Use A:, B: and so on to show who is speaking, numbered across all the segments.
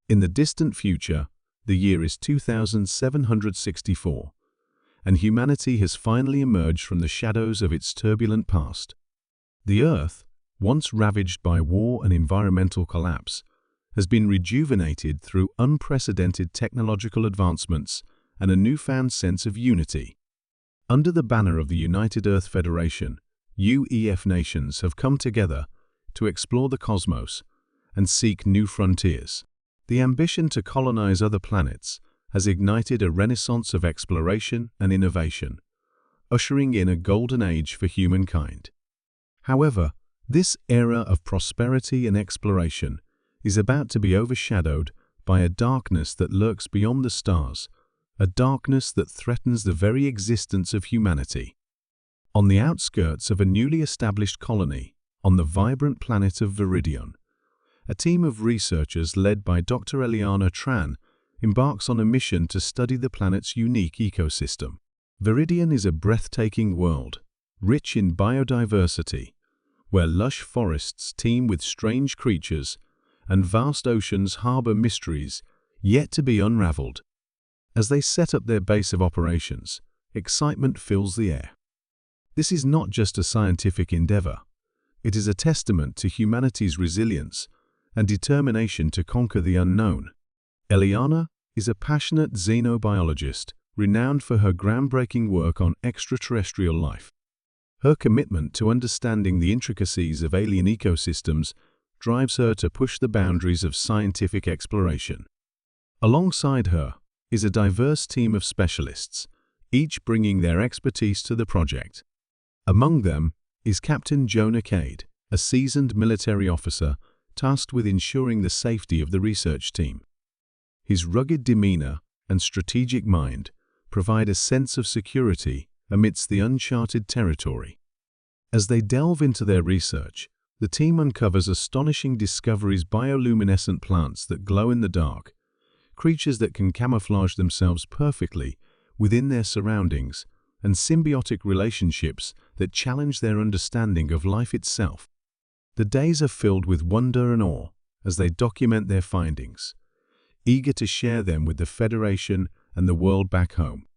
A: In the distant future, the year is 2764, and humanity has finally emerged from the shadows of its turbulent past. The Earth, once ravaged by war and environmental collapse, has been rejuvenated through unprecedented technological advancements and a newfound sense of unity. Under the banner of the United Earth Federation, UEF nations have come together to explore the cosmos and seek new frontiers. The ambition to colonize other planets has ignited a renaissance of exploration and innovation, ushering in a golden age for humankind. However, this era of prosperity and exploration is about to be overshadowed by a darkness that lurks beyond the stars, a darkness that threatens the very existence of humanity. On the outskirts of a newly established colony, on the vibrant planet of Viridion, a team of researchers led by Dr. Eliana Tran embarks on a mission to study the planet's unique ecosystem. Viridion is a breathtaking world, rich in biodiversity, where lush forests teem with strange creatures and vast oceans harbor mysteries yet to be unraveled. As they set up their base of operations, excitement fills the air. This is not just a scientific endeavor. It is a testament to humanity's resilience and determination to conquer the unknown. Eliana is a passionate xenobiologist renowned for her groundbreaking work on extraterrestrial life. Her commitment to understanding the intricacies of alien ecosystems drives her to push the boundaries of scientific exploration. Alongside her is a diverse team of specialists, each bringing their expertise to the project. Among them is Captain Jonah Cade, a seasoned military officer tasked with ensuring the safety of the research team. His rugged demeanor and strategic mind provide a sense of security amidst the uncharted territory. As they delve into their research, the team uncovers astonishing discoveries: bioluminescent plants that glow in the dark, creatures that can camouflage themselves perfectly within their surroundings, and symbiotic relationships that challenge their understanding of life itself. The days are filled with wonder and awe as they document their findings, eager to share them with the Federation and the world back home.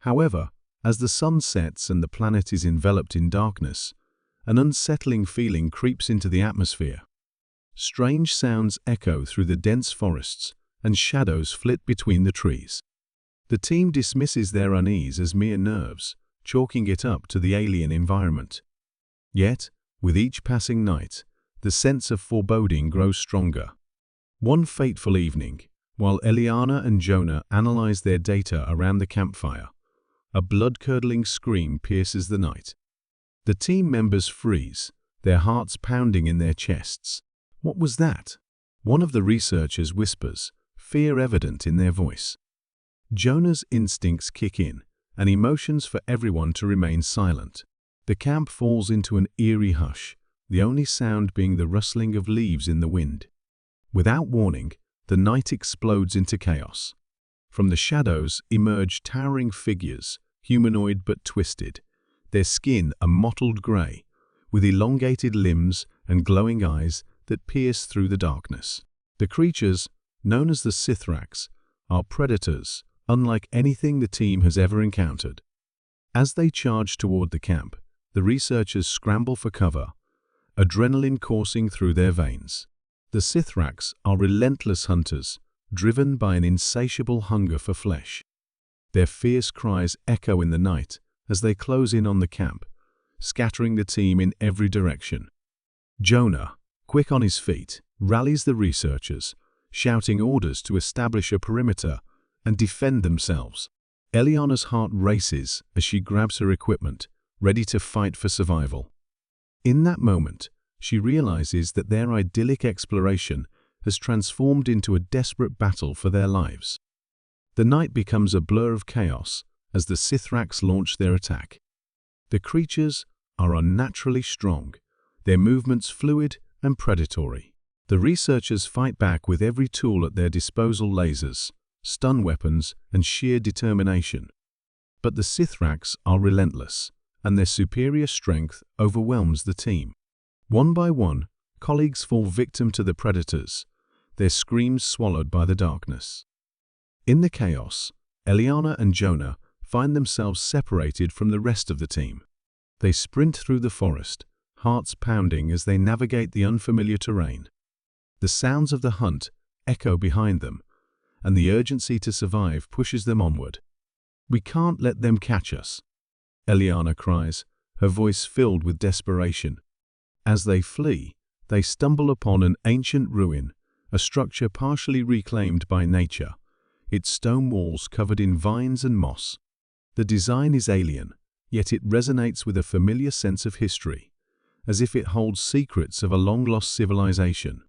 A: However, as the sun sets and the planet is enveloped in darkness, an unsettling feeling creeps into the atmosphere. Strange sounds echo through the dense forests, and shadows flit between the trees. The team dismisses their unease as mere nerves, chalking it up to the alien environment. Yet, with each passing night, the sense of foreboding grows stronger. One fateful evening, while Eliana and Jonah analyze their data around the campfire, a blood-curdling scream pierces the night. The team members freeze, their hearts pounding in their chests. What was that? One of the researchers whispers, fear evident in their voice. Jonah's instincts kick in, and he motions for everyone to remain silent. The camp falls into an eerie hush, the only sound being the rustling of leaves in the wind. Without warning, the night explodes into chaos. From the shadows emerge towering figures, humanoid but twisted, their skin a mottled gray, with elongated limbs and glowing eyes that pierce through the darkness. The creatures, known as the Sithrax, are predators unlike anything the team has ever encountered. As they charge toward the camp, the researchers scramble for cover, adrenaline coursing through their veins. The Sithrax are relentless hunters, driven by an insatiable hunger for flesh. Their fierce cries echo in the night as they close in on the camp, scattering the team in every direction. Jonah, quick on his feet, rallies the researchers, shouting orders to establish a perimeter and defend themselves. Eliana's heart races as she grabs her equipment, ready to fight for survival. In that moment, she realizes that their idyllic exploration has transformed into a desperate battle for their lives. The night becomes a blur of chaos as the Sithrax launch their attack. The creatures are unnaturally strong, their movements fluid and predatory. The researchers fight back with every tool at their disposal: lasers, stun weapons, and sheer determination. But the Sithrax are relentless, and their superior strength overwhelms the team. One by one, colleagues fall victim to the predators, their screams swallowed by the darkness. In the chaos, Eliana and Jonah find themselves separated from the rest of the team. They sprint through the forest, hearts pounding as they navigate the unfamiliar terrain. The sounds of the hunt echo behind them, and the urgency to survive pushes them onward. "We can't let them catch us," Eliana cries, her voice filled with desperation. As they flee, they stumble upon an ancient ruin, a structure partially reclaimed by nature, its stone walls covered in vines and moss. The design is alien, yet it resonates with a familiar sense of history, as if it holds secrets of a long-lost civilization.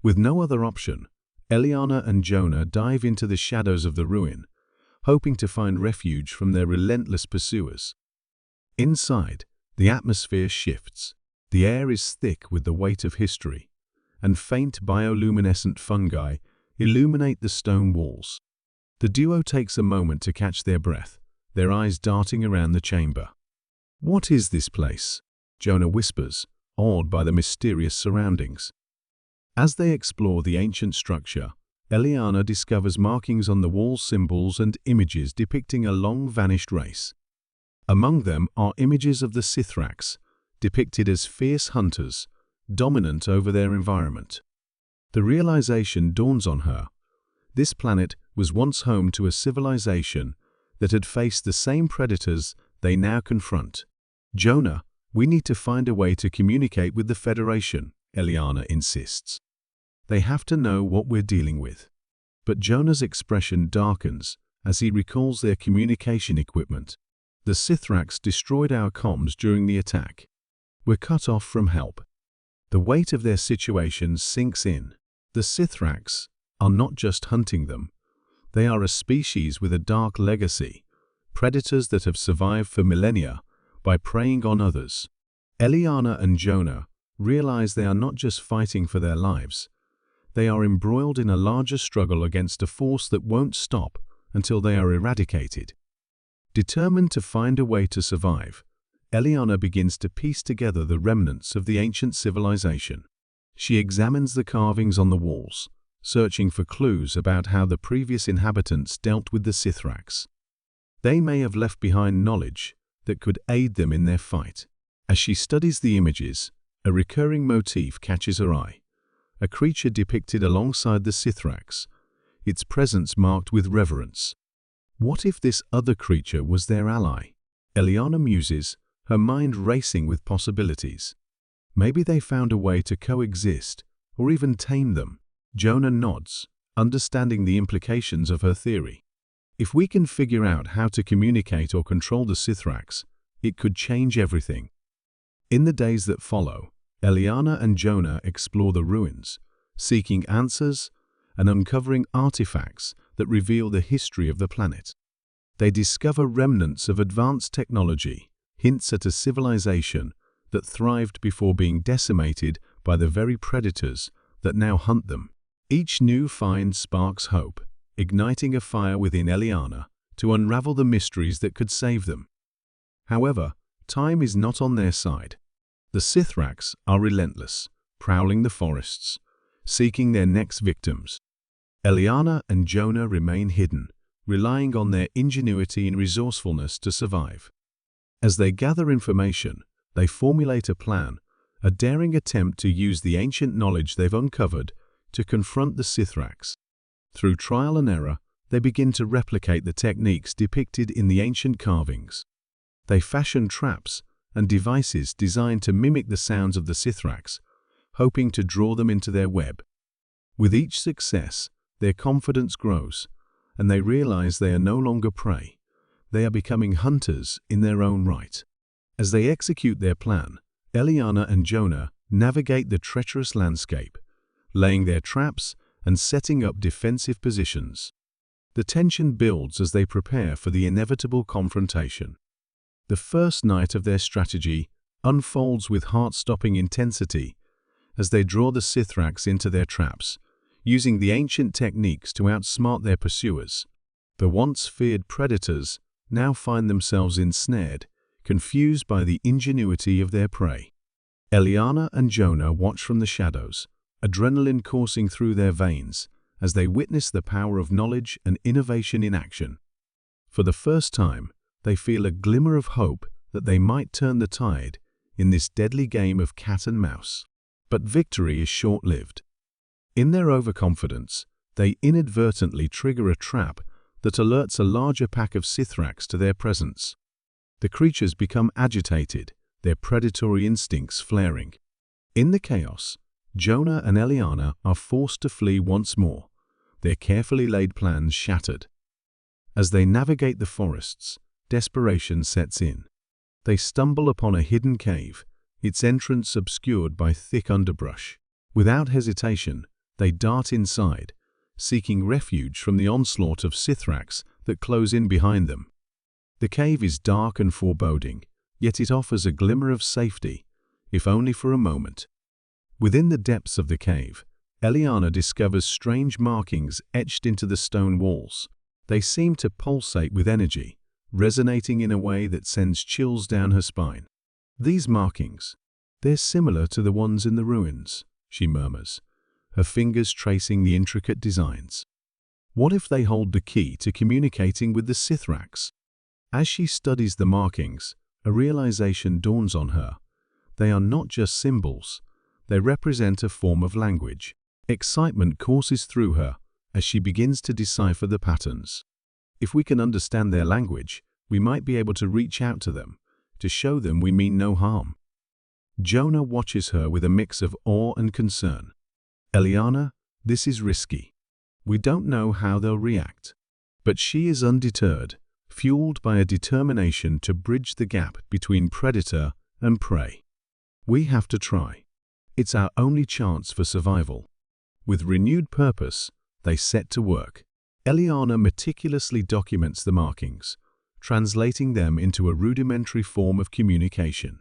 A: With no other option, Eliana and Jonah dive into the shadows of the ruin, hoping to find refuge from their relentless pursuers. Inside, the atmosphere shifts. The air is thick with the weight of history, and faint bioluminescent fungi illuminate the stone walls. The duo takes a moment to catch their breath, their eyes darting around the chamber. "What is this place?" Jonah whispers, awed by the mysterious surroundings. As they explore the ancient structure, Eliana discovers markings on the wall, symbols and images depicting a long-vanished race. Among them are images of the Sithrax, depicted as fierce hunters, dominant over their environment. The realization dawns on her. This planet was once home to a civilization that had faced the same predators they now confront. "Jonah, we need to find a way to communicate with the Federation," Eliana insists. "They have to know what we're dealing with." But Jonah's expression darkens as he recalls their communication equipment. "The Sithrax destroyed our comms during the attack. We're cut off from help." The weight of their situation sinks in. The Sithrax are not just hunting them. They are a species with a dark legacy, predators that have survived for millennia by preying on others. Eliana and Jonah realize they are not just fighting for their lives. They are embroiled in a larger struggle against a force that won't stop until they are eradicated. Determined to find a way to survive, Eliana begins to piece together the remnants of the ancient civilization. She examines the carvings on the walls, searching for clues about how the previous inhabitants dealt with the Sithrax. They may have left behind knowledge that could aid them in their fight. As she studies the images, a recurring motif catches her eye. A creature depicted alongside the Sithrax, its presence marked with reverence. What if this other creature was their ally? Eliana muses, her mind racing with possibilities. Maybe they found a way to coexist, or even tame them. Jonah nods, understanding the implications of her theory. "If we can figure out how to communicate or control the Sithrax, it could change everything." In the days that follow, Eliana and Jonah explore the ruins, seeking answers and uncovering artifacts that reveal the history of the planet. They discover remnants of advanced technology, hints at a civilization that thrived before being decimated by the very predators that now hunt them. Each new find sparks hope, igniting a fire within Eliana to unravel the mysteries that could save them. However, time is not on their side. The Sithrax are relentless, prowling the forests, seeking their next victims. Eliana and Jonah remain hidden, relying on their ingenuity and resourcefulness to survive. As they gather information, they formulate a plan, a daring attempt to use the ancient knowledge they've uncovered to confront the Sithrax. Through trial and error, they begin to replicate the techniques depicted in the ancient carvings. They fashion traps and devices designed to mimic the sounds of the Sithrax, hoping to draw them into their web. With each success, their confidence grows, and they realize they are no longer prey. They are becoming hunters in their own right. As they execute their plan, Eliana and Jonah navigate the treacherous landscape, laying their traps and setting up defensive positions. The tension builds as they prepare for the inevitable confrontation. The first night of their strategy unfolds with heart-stopping intensity as they draw the Sithrax into their traps, using the ancient techniques to outsmart their pursuers. The once feared predators now find themselves ensnared, confused by the ingenuity of their prey. Eliana and Jonah watch from the shadows, adrenaline coursing through their veins as they witness the power of knowledge and innovation in action. For the first time, they feel a glimmer of hope that they might turn the tide in this deadly game of cat and mouse. But victory is short-lived. In their overconfidence, they inadvertently trigger a trap that alerts a larger pack of Sithrax to their presence. The creatures become agitated, their predatory instincts flaring. In the chaos, Jonah and Eliana are forced to flee once more, their carefully laid plans shattered. As they navigate the forests, desperation sets in. They stumble upon a hidden cave, its entrance obscured by thick underbrush. Without hesitation, they dart inside, seeking refuge from the onslaught of Sithrax that close in behind them. The cave is dark and foreboding, yet it offers a glimmer of safety, if only for a moment. Within the depths of the cave, Eliana discovers strange markings etched into the stone walls. They seem to pulsate with energy, resonating in a way that sends chills down her spine. These markings, they're similar to the ones in the ruins, she murmurs, her fingers tracing the intricate designs. What if they hold the key to communicating with the Sithrax? As she studies the markings, a realization dawns on her. They are not just symbols, they represent a form of language. Excitement courses through her as she begins to decipher the patterns. If we can understand their language, we might be able to reach out to them, to show them we mean no harm. Jonah watches her with a mix of awe and concern. Eliana, this is risky. We don't know how they'll react. But she is undeterred, fueled by a determination to bridge the gap between predator and prey. We have to try. It's our only chance for survival. With renewed purpose, they set to work. Eliana meticulously documents the markings, translating them into a rudimentary form of communication.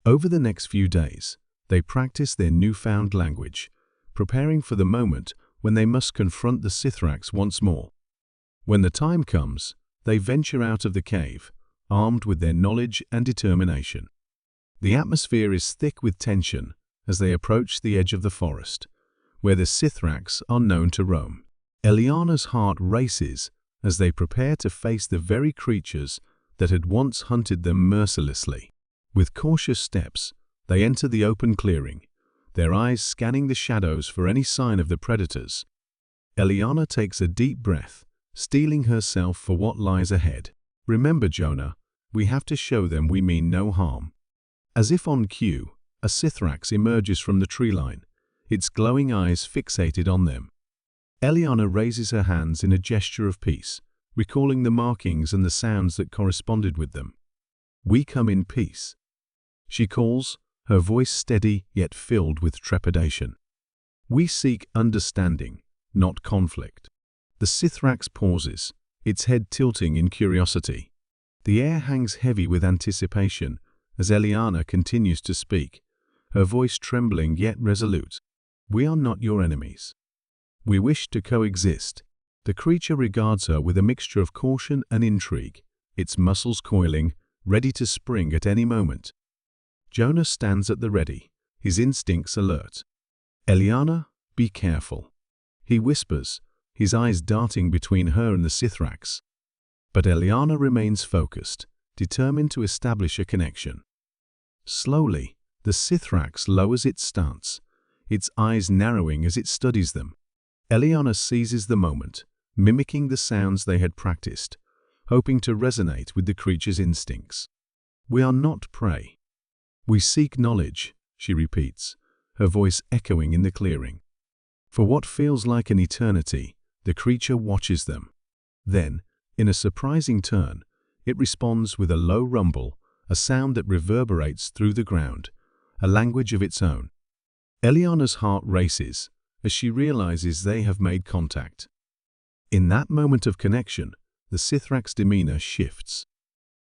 A: Over the next few days, they practice their newfound language, preparing for the moment when they must confront the Sithrax once more. When the time comes, they venture out of the cave, armed with their knowledge and determination. The atmosphere is thick with tension as they approach the edge of the forest, where the Sithrax are known to roam. Eliana's heart races as they prepare to face the very creatures that had once hunted them mercilessly. With cautious steps, they enter the open clearing, their eyes scanning the shadows for any sign of the predators. Eliana takes a deep breath, steeling herself for what lies ahead. Remember, Jonah, we have to show them we mean no harm. As if on cue, a Sithrax emerges from the tree line, its glowing eyes fixated on them. Eliana raises her hands in a gesture of peace, recalling the markings and the sounds that corresponded with them. We come in peace, she calls, her voice steady yet filled with trepidation. We seek understanding, not conflict. The Sithrax pauses, its head tilting in curiosity. The air hangs heavy with anticipation as Eliana continues to speak, her voice trembling yet resolute. We are not your enemies. We wish to coexist. The creature regards her with a mixture of caution and intrigue, its muscles coiling, ready to spring at any moment. Jonah stands at the ready, his instincts alert. Eliana, be careful, he whispers, his eyes darting between her and the Sithrax. But Eliana remains focused, determined to establish a connection. Slowly, the Sithrax lowers its stance, its eyes narrowing as it studies them. Eliana seizes the moment, mimicking the sounds they had practiced, hoping to resonate with the creature's instincts. We are not prey. We seek knowledge, she repeats, her voice echoing in the clearing. For what feels like an eternity, the creature watches them. Then, in a surprising turn, it responds with a low rumble, a sound that reverberates through the ground, a language of its own. Eliana's heart races as she realizes they have made contact. In that moment of connection, the Sithrax demeanor shifts.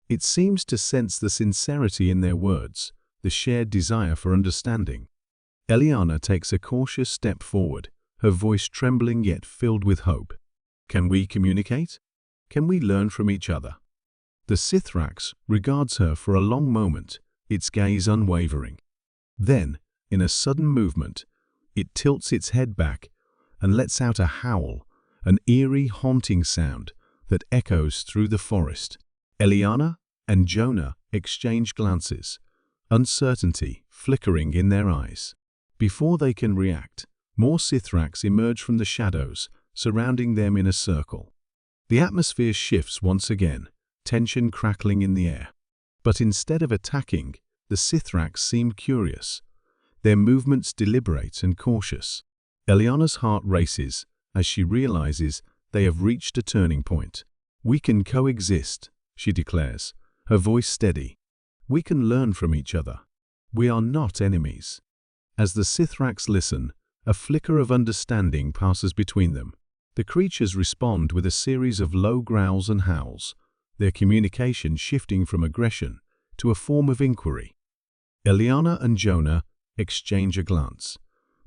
A: It seems to sense the sincerity in their words, the shared desire for understanding. Eliana takes a cautious step forward, her voice trembling yet filled with hope. Can we communicate? Can we learn from each other? The Sithrax regards her for a long moment, its gaze unwavering. Then, in a sudden movement, It tilts its head back and lets out a howl, an eerie, haunting sound that echoes through the forest. Eliana and Jonah exchange glances, uncertainty flickering in their eyes. Before they can react, more Sithrax emerge from the shadows, surrounding them in a circle. The atmosphere shifts once again, tension crackling in the air. But instead of attacking, the Sithrax seem curious, their movements deliberate and cautious. Eliana's heart races as she realizes they have reached a turning point. "We can coexist," she declares, her voice steady. "We can learn from each other. We are not enemies." As the Sithrax listen, a flicker of understanding passes between them. The creatures respond with a series of low growls and howls, their communication shifting from aggression to a form of inquiry. Eliana and Jonah exchange a glance,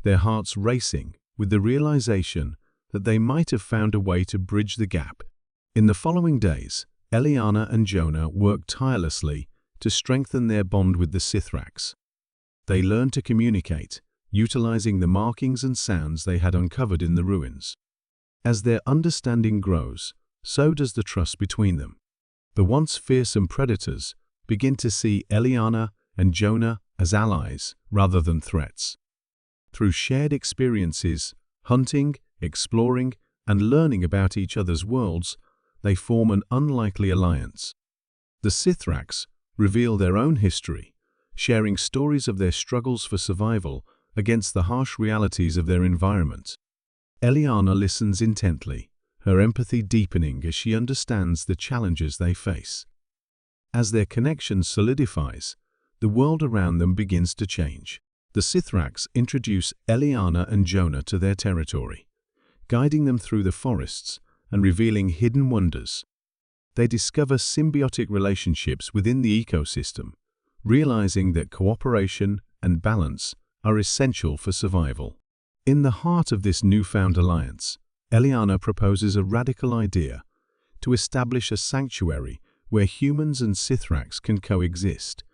A: their hearts racing with the realization that they might have found a way to bridge the gap. In the following days, Eliana and Jonah worked tirelessly to strengthen their bond with the Sithrax. They learned to communicate, utilizing the markings and sounds they had uncovered in the ruins. As their understanding grows, so does the trust between them. The once fearsome predators begin to see Eliana and Jonah as allies rather than threats. Through shared experiences, hunting, exploring, and learning about each other's worlds, they form an unlikely alliance. The Sithrax reveal their own history, sharing stories of their struggles for survival against the harsh realities of their environment. Eliana listens intently, her empathy deepening as she understands the challenges they face. As their connection solidifies, the world around them begins to change. The Sithrax introduce Eliana and Jonah to their territory, guiding them through the forests and revealing hidden wonders. They discover symbiotic relationships within the ecosystem, realizing that cooperation and balance are essential for survival. In the heart of this newfound alliance, Eliana proposes a radical idea: to establish a sanctuary where humans and Sithrax can coexist,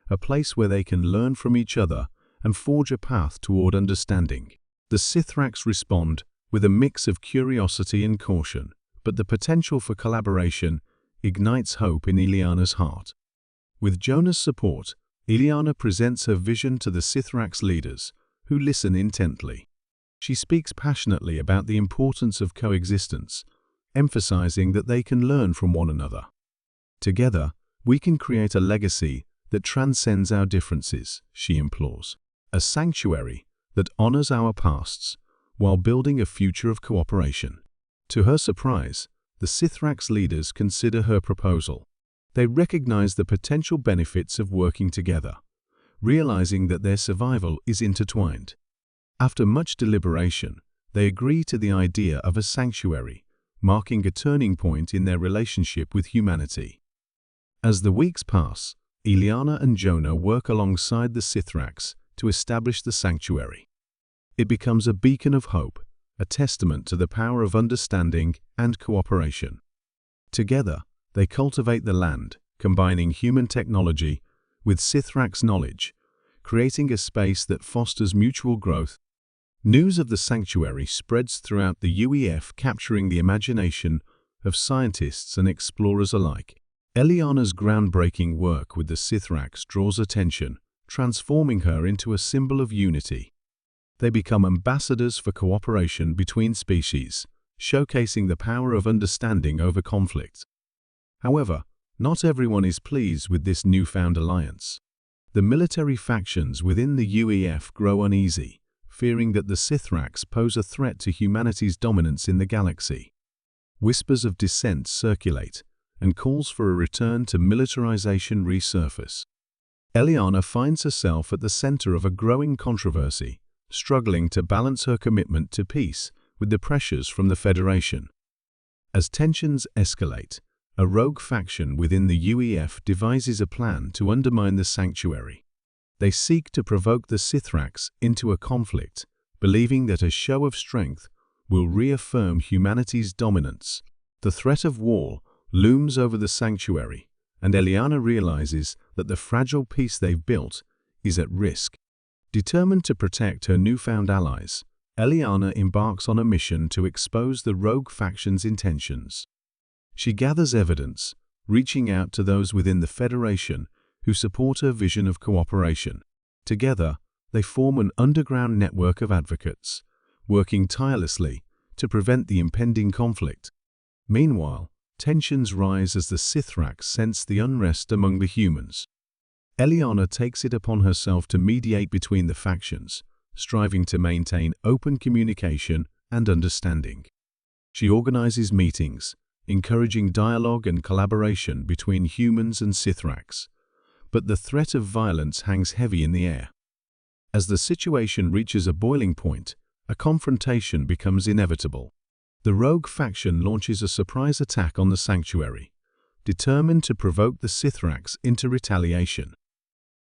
A: a place where they can learn from each other and forge a path toward understanding. The Sithrax respond with a mix of curiosity and caution, but the potential for collaboration ignites hope in Eliana's heart. With Jonah's support, Eliana presents her vision to the Sithrax leaders, who listen intently. She speaks passionately about the importance of coexistence, emphasizing that they can learn from one another. "Together, we can create a legacy that transcends our differences," she implores. "A sanctuary that honors our pasts while building a future of cooperation." To her surprise, the Sithrax leaders consider her proposal. They recognize the potential benefits of working together, realizing that their survival is intertwined. After much deliberation, they agree to the idea of a sanctuary, marking a turning point in their relationship with humanity. As the weeks pass, Eliana and Jonah work alongside the Sithrax to establish the sanctuary. It becomes a beacon of hope, a testament to the power of understanding and cooperation. Together, they cultivate the land, combining human technology with Sithrax knowledge, creating a space that fosters mutual growth. News of the sanctuary spreads throughout the UEF, capturing the imagination of scientists and explorers alike. Eliana's groundbreaking work with the Sithrax draws attention, transforming her into a symbol of unity. They become ambassadors for cooperation between species, showcasing the power of understanding over conflict. However, not everyone is pleased with this newfound alliance. The military factions within the UEF grow uneasy, fearing that the Sithrax pose a threat to humanity's dominance in the galaxy. Whispers of dissent circulate, and calls for a return to militarization resurface. Eliana finds herself at the center of a growing controversy, struggling to balance her commitment to peace with the pressures from the Federation. As tensions escalate, a rogue faction within the UEF devises a plan to undermine the sanctuary. They seek to provoke the Sithrax into a conflict, believing that a show of strength will reaffirm humanity's dominance. The threat of war looms over the sanctuary, and Eliana realizes that the fragile peace they've built is at risk. Determined to protect her newfound allies, Eliana embarks on a mission to expose the rogue faction's intentions. She gathers evidence, reaching out to those within the Federation who support her vision of cooperation. Together, they form an underground network of advocates, working tirelessly to prevent the impending conflict. Meanwhile, tensions rise as the Sithrax sense the unrest among the humans. Eliana takes it upon herself to mediate between the factions, striving to maintain open communication and understanding. She organizes meetings, encouraging dialogue and collaboration between humans and Sithrax. But the threat of violence hangs heavy in the air. As the situation reaches a boiling point, a confrontation becomes inevitable. The rogue faction launches a surprise attack on the sanctuary, determined to provoke the Sithrax into retaliation.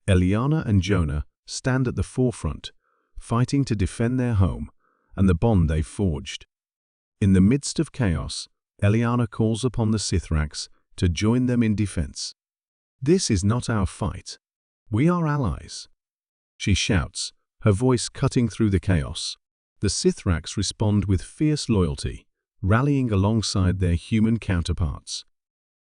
A: Eliana and Jonah stand at the forefront, fighting to defend their home and the bond they've forged. In the midst of chaos, Eliana calls upon the Sithrax to join them in defense. "This is not our fight. We are allies," she shouts, her voice cutting through the chaos. The Sithrax respond with fierce loyalty, rallying alongside their human counterparts.